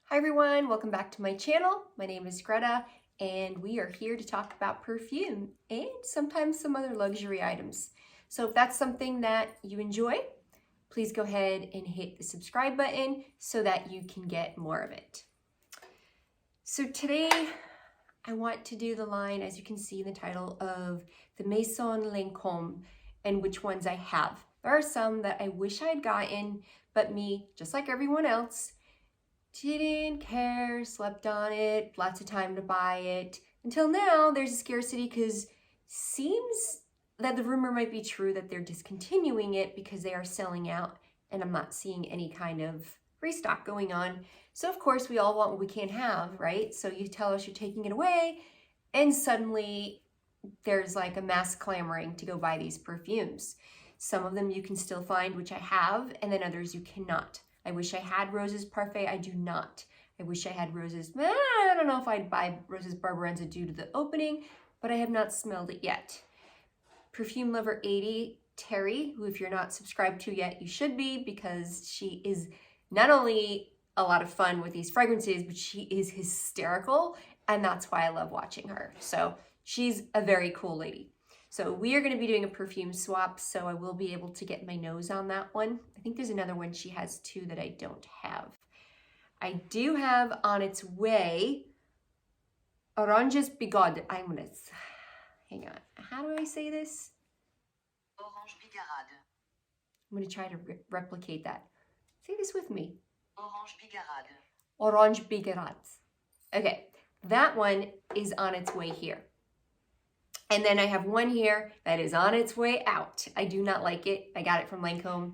Hi everyone, welcome back to my channel. My name is Greta and we are here to talk about perfume and sometimes some other luxury items. So if that's something that you enjoy, please go ahead and hit the subscribe button so that you can get more of it. So today I want to do the line, as you can see in the title, of the Maison Lancôme and which ones I have. There are some that I wish I had gotten, but me, just like everyone else, didn't care, slept on it, lots of time to buy it. Until now, there's a scarcity because seems that the rumor might be true that they're discontinuing it because they are selling out and I'm not seeing any kind of restock going on. So of course we all want what we can't have, right? So you tell us you're taking it away and suddenly there's like a mass clamoring to go buy these perfumes. Some of them you can still find, which I have, and then others you cannot. I wish I had Rose's Parfait. I do not. I wish I had Rose's, I don't know if I'd buy Rose's Barbarenza due to the opening, but I have not smelled it yet. Perfume Lover 80, Terry, who if you're not subscribed to yet, you should be, because she is not only a lot of fun with these fragrances, but she is hysterical, and that's why I love watching her. So she's a very cool lady. So we are going to be doing a perfume swap, so I will be able to get my nose on that one. I think there's another one she has too that I don't have. I do have on its way Oranges Bigode. Hang on. How do I say this? Orange Brigarades. I'm going to try to replicate that. Say this with me. Orange Brigarades. Orange Brigarades. Okay, that one is on its way here. And then I have one here that is on its way out. I do not like it. I got it from Lancôme.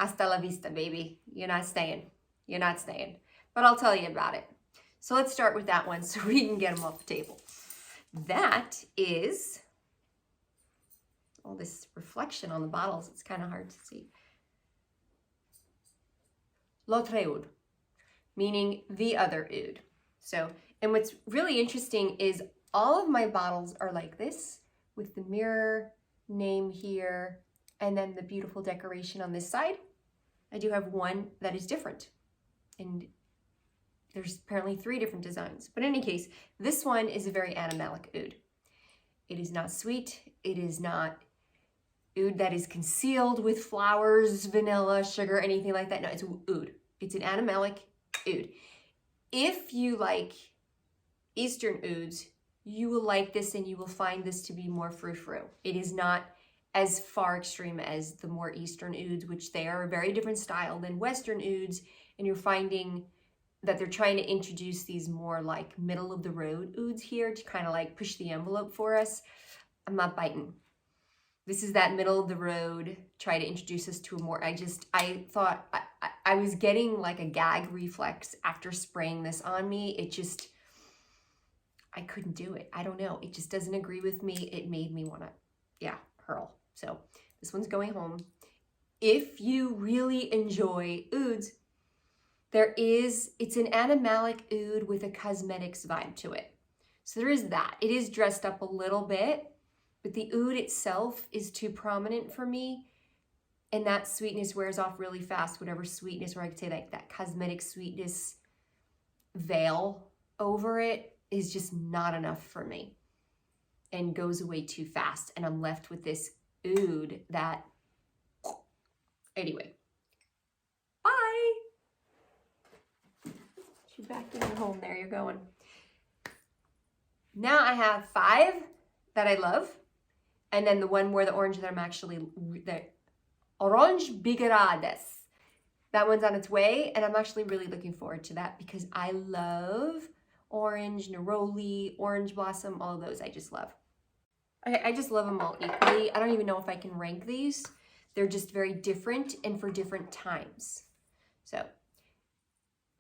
Hasta la vista, baby. You're not staying. You're not staying. But I'll tell you about it. So let's start with that one so we can get them off the table. That is, all this reflection on the bottles. It's kind of hard to see. L'autre oud, meaning the other oud. So, and what's really interesting is all of my bottles are like this, with the mirror name here, and then the beautiful decoration on this side. I do have one that is different, and there's apparently 3 different designs. But in any case, this one is a very animalic oud. It is not sweet. It is not oud that is concealed with flowers, vanilla, sugar, anything like that. No, it's oud. It's an animalic oud. If you like Eastern ouds, you will like this and you will find this to be more frou-frou. It is not as far extreme as the more Eastern ouds, which they are a very different style than Western ouds, and you're finding that they're trying to introduce these more like middle of the road ouds here to kind of like push the envelope for us. I'm not biting. This is that middle of the road, try to introduce us to a more, I thought I was getting like a gag reflex after spraying this on me. It just, I couldn't do it. I don't know. It just doesn't agree with me. It made me want to, hurl. So this one's going home. If you really enjoy ouds, it's an animalic oud with a cosmetics vibe to it. So there is that. It is dressed up a little bit, but the oud itself is too prominent for me. And that sweetness wears off really fast, whatever sweetness, or I could say like that cosmetic sweetness veil over it is just not enough for me and goes away too fast. And I'm left with this oud that, anyway, bye. She's back in your home. There you're going. Now I have 5 that I love. And then the one where the orange that I'm actually, the Orange Brigarades. That one's on its way. And I'm actually really looking forward to that because I love orange, neroli, orange blossom, all of those I just love. I just love them all equally. I don't even know if I can rank these. They're just very different and for different times. So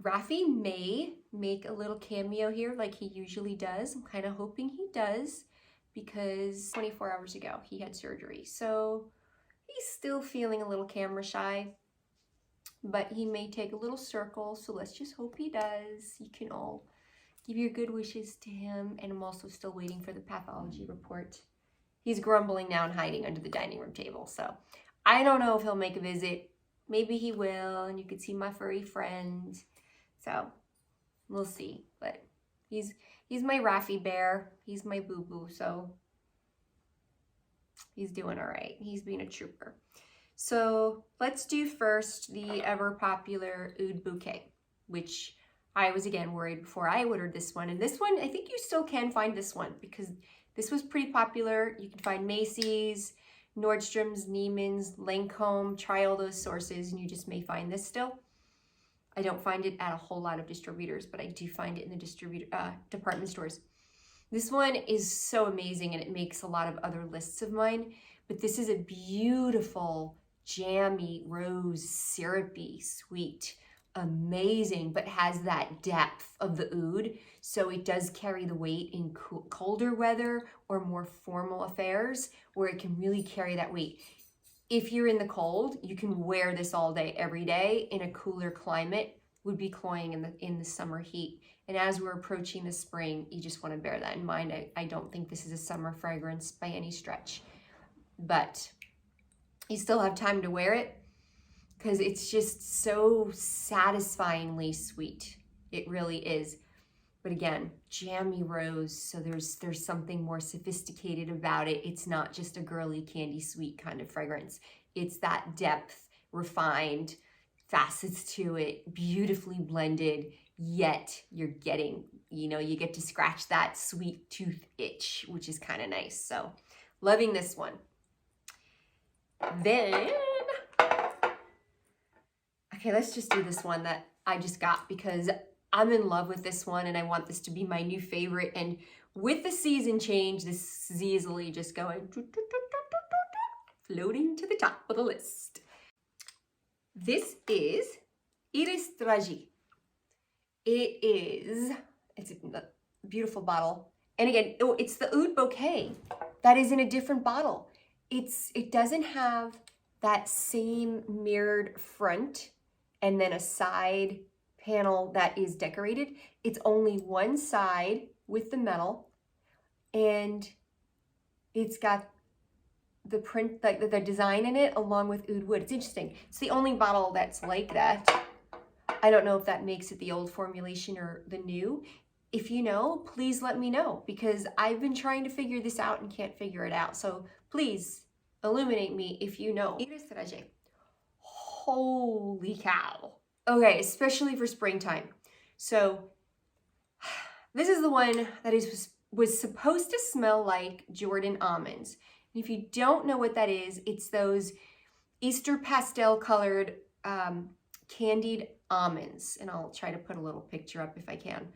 Raffi may make a little cameo here like he usually does. I'm kind of hoping he does because 24 hours ago he had surgery. So he's still feeling a little camera shy, but he may take a little circle. So let's just hope he does. You can all give your good wishes to him. And I'm also still waiting for the pathology report. He's grumbling now and hiding under the dining room table. So I don't know if he'll make a visit. maybe he will, and you could see my furry friend. So we'll see, but he's my Raffy bear. He's my boo-boo, so he's doing all right. He's being a trooper. So let's do first the ever popular Oud Bouquet, which I was again worried before I ordered this one. And this one, I think you still can find this one because this was pretty popular. You can find Macy's, Nordstrom's, Neiman's, Lancôme, try all those sources and you just may find this still. I don't find it at a whole lot of distributors, but I do find it in the department stores. This one is so amazing and it makes a lot of other lists of mine, but this is a beautiful, jammy, rose, syrupy, sweet, amazing, but has that depth of the oud, so it does carry the weight in colder weather or more formal affairs where it can really carry that weight. If you're in the cold, you can wear this all day, every day. In a cooler climate, would be cloying in the summer heat. And as we're approaching the spring, you just want to bear that in mind. I don't think this is a summer fragrance by any stretch, but you still have time to wear it because it's just so satisfyingly sweet. It really is. But again, jammy rose, so there's something more sophisticated about it. It's not just a girly candy sweet kind of fragrance. It's that depth, refined facets to it, beautifully blended, yet you're getting, you get to scratch that sweet tooth itch, which is kind of nice. So loving this one. Then, okay, let's just do this one that I just got because I'm in love with this one and I want this to be my new favorite. And with the season change, this is easily just going floating to the top of the list. This is Iris Dragees. It's a beautiful bottle. And again, it's the Oud Bouquet that is in a different bottle. It doesn't have that same mirrored front and then a side panel that is decorated. It's only one side with the metal and it's got the print, like the design in it along with oud wood. It's interesting. It's the only bottle that's like that. I don't know if that makes it the old formulation or the new. If you know, please let me know because I've been trying to figure this out and can't figure it out. So please illuminate me if you know. Iris Dragees. Holy cow. Okay, especially for springtime. So this is the one that was supposed to smell like Jordan almonds. And if you don't know what that is, it's those Easter pastel colored candied almonds. And I'll try to put a little picture up if I can.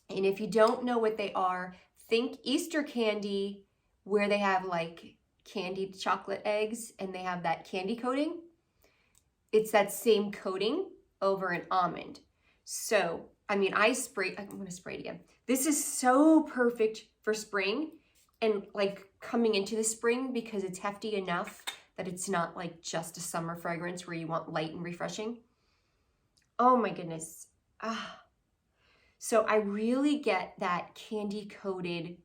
And if you don't know what they are, think Easter candy where they have like candied chocolate eggs and they have that candy coating. It's that same coating over an almond. So, I mean, I'm gonna spray it again. This is so perfect for spring and like coming into the spring because it's hefty enough that it's not like just a summer fragrance where you want light and refreshing. Oh my goodness. So I really get that candy coated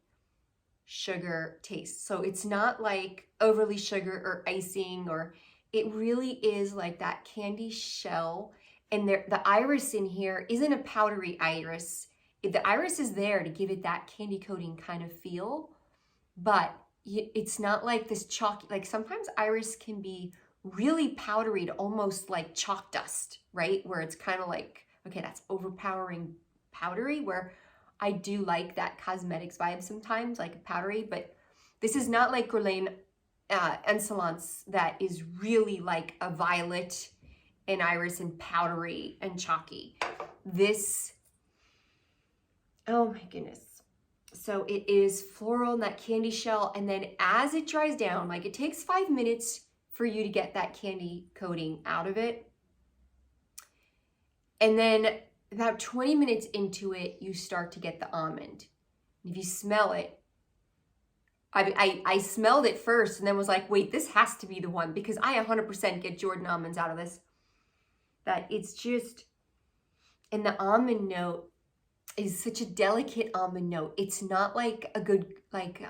sugar taste. So it's not like overly sugar or icing, or it really is like that candy shell. And the iris in here isn't a powdery iris. The iris is there to give it that candy coating kind of feel, but it's not like this chalky, like sometimes iris can be really powdery to almost like chalk dust, right? Where it's kind of like, okay, that's overpowering powdery, where I do like that cosmetics vibe sometimes, like powdery, but this is not like Guerlain Insolence that is really like a violet and iris and powdery and chalky. This, oh my goodness. So it is floral and that candy shell, and then as it dries down, like it takes 5 minutes for you to get that candy coating out of it. And then about 20 minutes into it, you start to get the almond. If you smell it, I smelled it first and then was like, wait, this has to be the one, because I 100% get Jordan almonds out of this. That it's just, and the almond note is such a delicate almond note. It's not like a good, like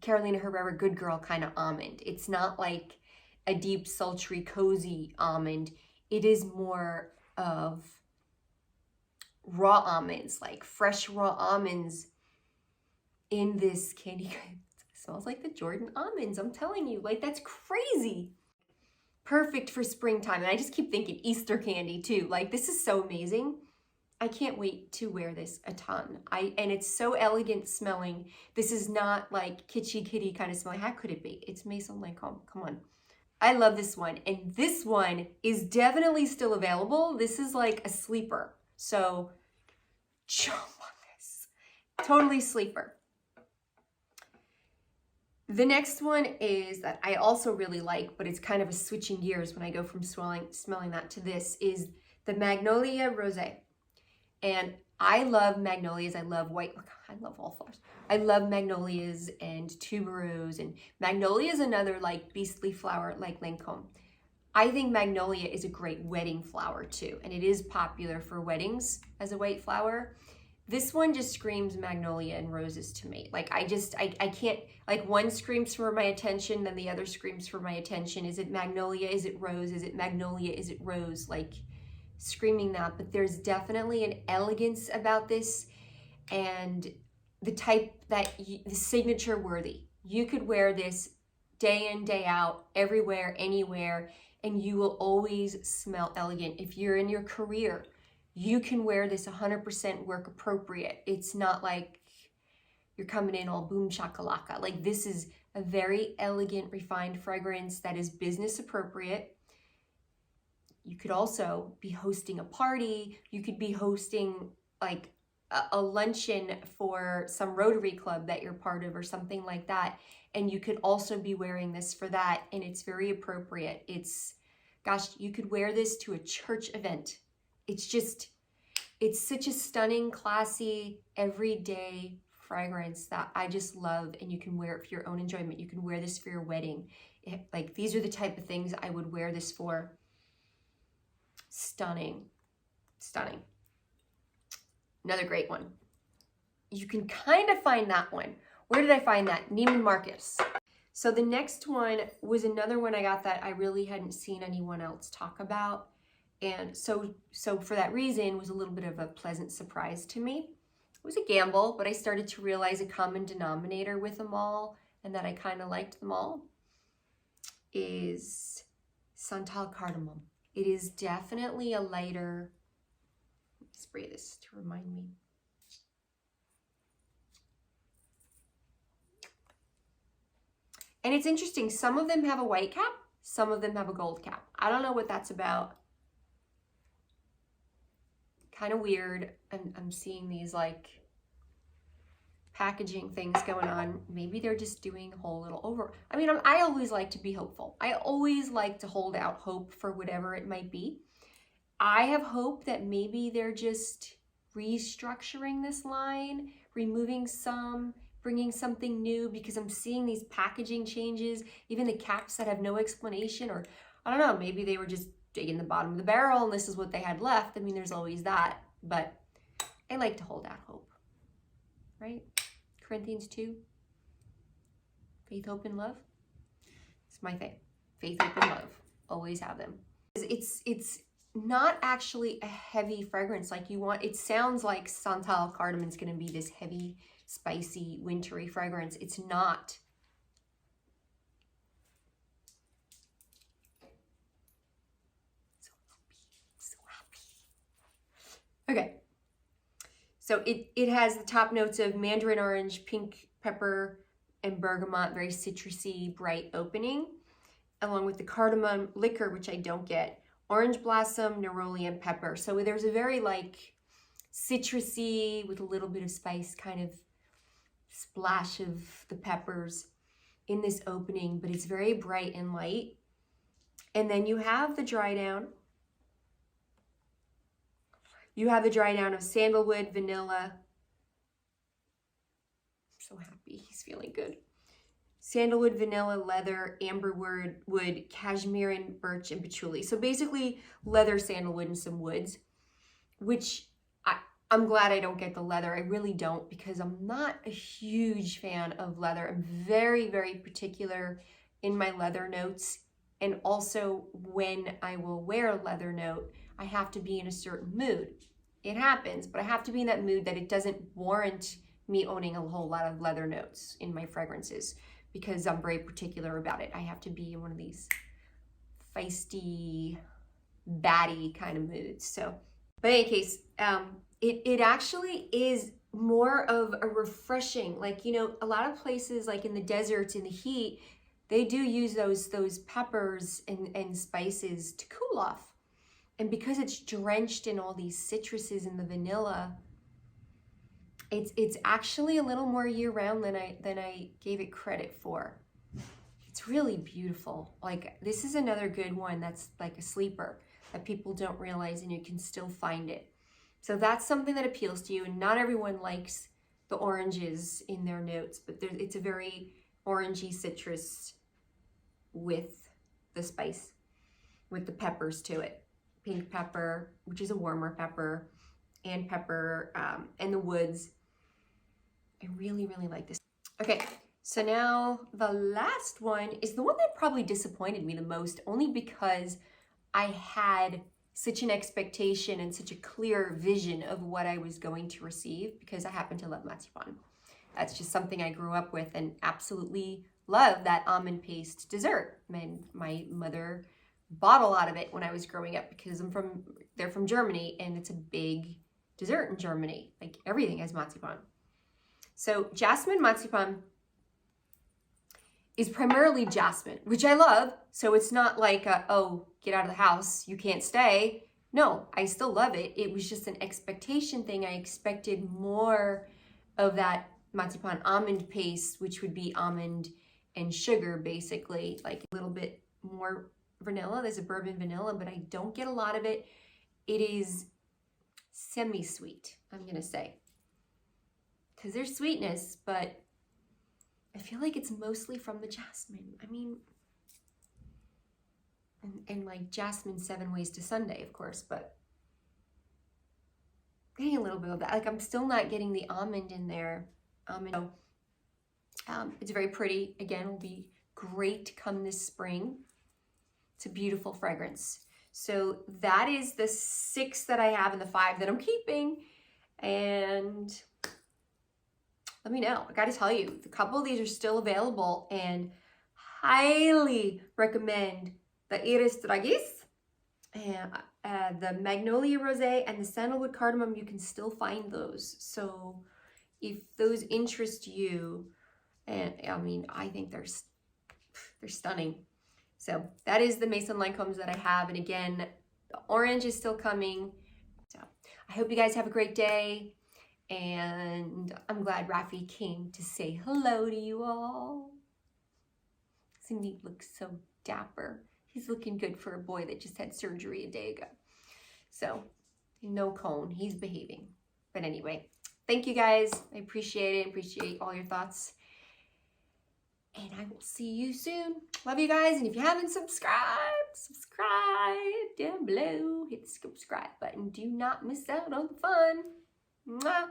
Carolina Herrera Good Girl kind of almond. It's not like a deep, sultry, cozy almond. It is more of raw almonds, like fresh raw almonds in this candy. It smells like the Jordan almonds, I'm telling you, like that's crazy. Perfect for springtime. And I just keep thinking Easter candy too. Like this is so amazing. I can't wait to wear this a ton. And it's so elegant smelling. This is not like kitschy kitty kind of smelling. How could it be? It's Maison Lancôme. Come on. I love this one. And this one is definitely still available. This is like a sleeper. So jump on this. Totally sleeper. The next one is that I also really like, but it's kind of a switching gears when I go from smelling that to this, is the Magnolia Rosae. And I love magnolias. I love I love all flowers. I love magnolias and tuberose, and magnolia is another like beastly flower like Lancôme. I think magnolia is a great wedding flower too, and it is popular for weddings as a white flower. This one just screams magnolia and roses to me. Like I can't, like one screams for my attention, then the other screams for my attention. Is it magnolia? Is it rose? Is it magnolia? Is it rose? Like screaming that, but there's definitely an elegance about this and the type that the signature worthy. You could wear this day in, day out, everywhere, anywhere, and you will always smell elegant. If you're in your career, you can wear this 100% work appropriate. It's not like you're coming in all boom shakalaka. Like this is a very elegant, refined fragrance that is business appropriate. You could also be hosting a party. You could be hosting like a luncheon for some Rotary Club that you're part of or something like that. And you could also be wearing this for that. And it's very appropriate. Gosh, you could wear this to a church event. It's such a stunning, classy, everyday fragrance that I just love. And you can wear it for your own enjoyment. You can wear this for your wedding. Like these are the type of things I would wear this for. Stunning, stunning. Another great one. You can kind of find that one. Where did I find that? Neiman Marcus. So the next one was another one I got that I really hadn't seen anyone else talk about. And so for that reason, was a little bit of a pleasant surprise to me. It was a gamble, but I started to realize a common denominator with them all, and that I kind of liked them all, is Santal Kardamon. It is definitely a lighter, let me spray this to remind me. And it's interesting, some of them have a white cap, some of them have a gold cap. I don't know what that's about. Kind of weird. I'm seeing these like packaging things going on. Maybe they're just doing a whole little over. I mean, I always like to be hopeful. I always like to hold out hope for whatever it might be. I have hope that maybe they're just restructuring this line, removing some, bringing something new, because I'm seeing these packaging changes, even the caps that have no explanation, or I don't know, maybe they were just digging the bottom of the barrel and this is what they had left. I mean, there's always that, but I like to hold out hope, right? Corinthians 2, faith, hope, and love. It's my thing. Faith, hope, and love. Always have them. It's not actually a heavy fragrance like you want. It sounds like Santal Kardamon's going to be this heavy, spicy, wintry fragrance. It's not. So happy. Okay. So it has the top notes of mandarin orange, pink pepper, and bergamot, very citrusy, bright opening, along with the cardamom liquor, which I don't get, orange blossom, neroli, and pepper. So there's a very like citrusy with a little bit of spice kind of splash of the peppers in this opening, but it's very bright and light. And then you have the dry down. You have the dry down of sandalwood, vanilla. I'm so happy, he's feeling good. Sandalwood, vanilla, leather, amberwood, wood, cashmere, and birch, and patchouli. So basically leather, sandalwood, and some woods, which I'm glad I don't get the leather. I really don't, because I'm not a huge fan of leather. I'm very, very particular in my leather notes. And also when I will wear a leather note, I have to be in a certain mood. It happens, but I have to be in that mood that it doesn't warrant me owning a whole lot of leather notes in my fragrances, because I'm very particular about it. I have to be in one of these feisty, batty kind of moods. So, but in any case, it actually is more of a refreshing, like, you know, a lot of places like in the deserts, in the heat, they do use those peppers and spices to cool off. And because it's drenched in all these citruses and the vanilla, it's actually a little more year-round than I gave it credit for. It's really beautiful. Like, this is another good one that's like a sleeper that people don't realize, and you can still find it. So that's something that appeals to you, and not everyone likes the oranges in their notes, but it's a very orangey citrus with the spice, with the peppers to it. Pink pepper, which is a warmer pepper, and pepper, and the woods. I really, really like this. Okay, so now the last one is the one that probably disappointed me the most, only because I had such an expectation and such a clear vision of what I was going to receive, because I happen to love Marzipane. That's just something I grew up with and absolutely love, that almond paste dessert. My mother bought a lot of it when I was growing up, because they're from Germany, and it's a big dessert in Germany. Like, everything has Marzipane. So Jasmins Marzipane is primarily jasmine, which I love. So it's not like, oh, get out of the house, you can't stay. No, I still love it. It was just an expectation thing. I expected more of that Marzipane almond paste, which would be almond and sugar, basically, like a little bit more vanilla. There's a bourbon vanilla, but I don't get a lot of it. It is semi-sweet, I'm gonna say, because there's sweetness, but I feel like it's mostly from the jasmine. I mean, and like jasmine 7 Ways to Sunday, of course, but getting a little bit of that. Like, I'm still not getting the almond in there. It's very pretty. Again, will be great come this spring. It's a beautiful fragrance. So that is the 6 that I have and the 5 that I'm keeping. And let me know. I got to tell you, a couple of these are still available, and highly recommend the Iris Dragees, and the Magnolia Rosae, and the Sandalwood Cardamom. You can still find those. So if those interest you, and I mean, I think they're stunning. So that is the Maison Lancômes that I have. And again, the orange is still coming. So I hope you guys have a great day. And I'm glad Rafi came to say hello to you all. Cindy looks so dapper. He's looking good for a boy that just had surgery a day ago. So no cone, he's behaving. But anyway, thank you guys. I appreciate it. Appreciate all your thoughts. And I will see you soon. Love you guys. And if you haven't subscribed, subscribe down below. Hit the subscribe button. Do not miss out on the fun. Mwah.